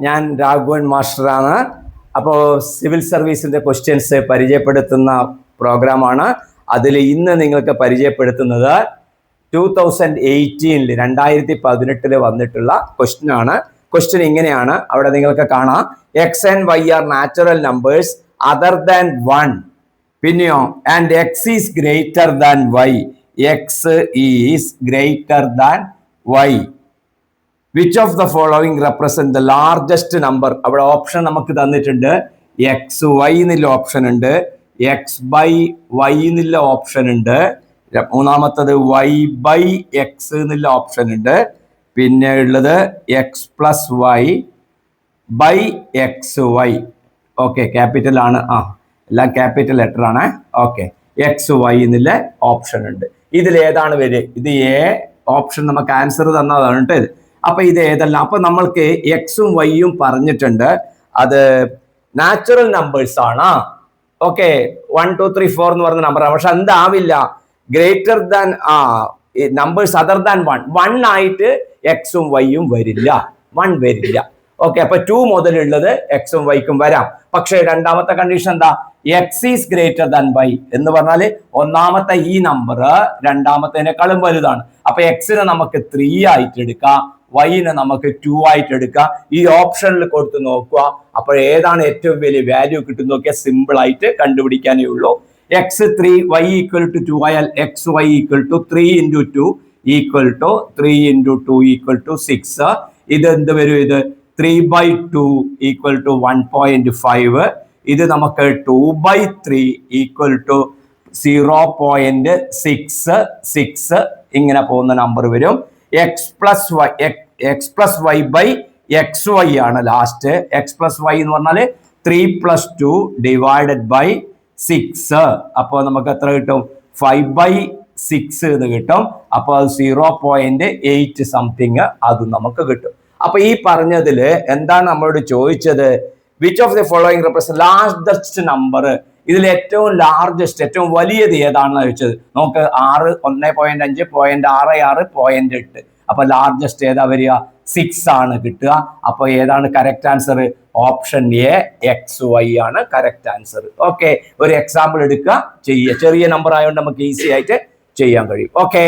ഞാൻ രാഘവൻ മാസ്റ്ററാണ്. അപ്പോൾ സിവിൽ സർവീസിൻ്റെ ക്വസ്റ്റ്യൻസ് പരിചയപ്പെടുത്തുന്ന പ്രോഗ്രാമാണ്. അതിൽ ഇന്ന് നിങ്ങൾക്ക് പരിചയപ്പെടുത്തുന്നത് 2018 വന്നിട്ടുള്ള ക്വസ്റ്റ്യൻ ആണ്. ക്വസ്റ്റ്യൻ ഇങ്ങനെയാണ്, അവിടെ നിങ്ങൾക്ക് കാണാം, X and Y are natural numbers other than 1. പിന്നെയോ and X is greater than Y. X is greater than Y. Which of the following represent the largest number. അവിടെ ഓപ്ഷൻ നമുക്ക് തന്നിട്ടുണ്ട്. എക്സ് വൈ എന്നുള്ള option ഉണ്ട്, X by Y എന്നുള്ള option ഉണ്ട്, മൂന്നാമത്തത് Y by X എന്നുള്ള ഓപ്ഷൻ ഉണ്ട്, പിന്നെ ഉള്ളത് X plus Y by X Y. Okay, capital ആണ്, എല്ലാം ക്യാപിറ്റൽ ലെറ്റർ ആണ്. ഓക്കെ, എക്സ് വൈ എന്നുള്ള ഓപ്ഷൻ ഉണ്ട്. ഇതിൽ ഏതാണ് വരിക? ഇത് എ ഓപ്ഷൻ നമുക്ക് ആൻസർ തന്നതാണ് കേട്ടോ ഇത്. അപ്പൊ ഇത് ഏതെല്ലാം? അപ്പൊ നമ്മൾക്ക് എക്സും വൈയും പറഞ്ഞിട്ടുണ്ട്, അത് നാച്ചുറൽ നമ്പേഴ്സ് ആണ്. ഓക്കെ, 1 2 3 4 എന്ന് പറഞ്ഞ നമ്പറാണ്. പക്ഷെ എന്താവില്ല, greater than numbers other than 1 ആയിട്ട് എക്സും വൈയും വരില്ല, 1 വരില്ല. ഓക്കെ, അപ്പൊ 2 മുതലുള്ളത് എക്സും വൈക്കും വരാം. പക്ഷെ രണ്ടാമത്തെ കണ്ടീഷൻ എന്താ? X is greater than Y എന്ന് പറഞ്ഞാല് ഒന്നാമത്തെ ഈ നമ്പർ രണ്ടാമത്തേനേക്കാളും വലുതാണ്. അപ്പൊ എക്സിനെ നമുക്ക് 3 ആയിട്ട് എടുക്കാം, വൈനെ നമുക്ക് 2 ആയിട്ട് എടുക്കാം. ഈ ഓപ്ഷനിൽ കൊടുത്ത് നോക്കുക, അപ്പോൾ ഏതാണ് ഏറ്റവും വലിയ വാല്യൂ കിട്ടും നോക്കിയാൽ സിമ്പിൾ ആയിട്ട് കണ്ടുപിടിക്കാനേ ഉള്ളൂ. എക്സ് 3 വൈ ഈക്വൽ ടു 2 ആയാൽ X Y equal to 3 into 2 equal to 3 into 2 equal to 6. ഇത് എന്ത് വരും? ഇത് 3/2 ഈക്വൽ ടു 1.5. ഇത് നമുക്ക് 2/3 ഈക്വൽ ടു 0.66 ഇങ്ങനെ പോകുന്ന നമ്പർ വരും. X plus Y by X Y ആണ് ലാസ്റ്റ്. എക്സ് പ്ലസ് വൈ എന്ന് പറഞ്ഞാൽ 3 + 2 ഡിവൈഡഡ് ബൈ 6. അപ്പോൾ നമുക്ക് എത്ര കിട്ടും? 5/6 എന്ന് കിട്ടും. അപ്പോൾ അത് 0.8 സംതിങ് അത് നമുക്ക് കിട്ടും. അപ്പൊ ഈ പറഞ്ഞതിൽ എന്താണ് നമ്മളോട് ചോദിച്ചത്? Which of the following represent largest number. ഇതിൽ ഏറ്റവും ലാർജസ്റ്റ്, ഏറ്റവും വലിയത് ഏതാണെന്ന് ചോദിച്ചത്. നമുക്ക് 1.5, 0.66, 0.8. അപ്പൊ ലാർജസ്റ്റ് ഏതാ വരിക? 6 ആണ് കിട്ടുക. അപ്പൊ ഏതാണ് correct answer? Option A, X Y ആണ് കറക്റ്റ് ആൻസർ. ഓക്കെ, ഒരു എക്സാമ്പിൾ എടുക്കുക, ചെയ്യുക. ചെറിയ നമ്പർ ആയതുകൊണ്ട് നമുക്ക് ഈസി ആയിട്ട് ചെയ്യാൻ കഴിയും. ഓക്കെ.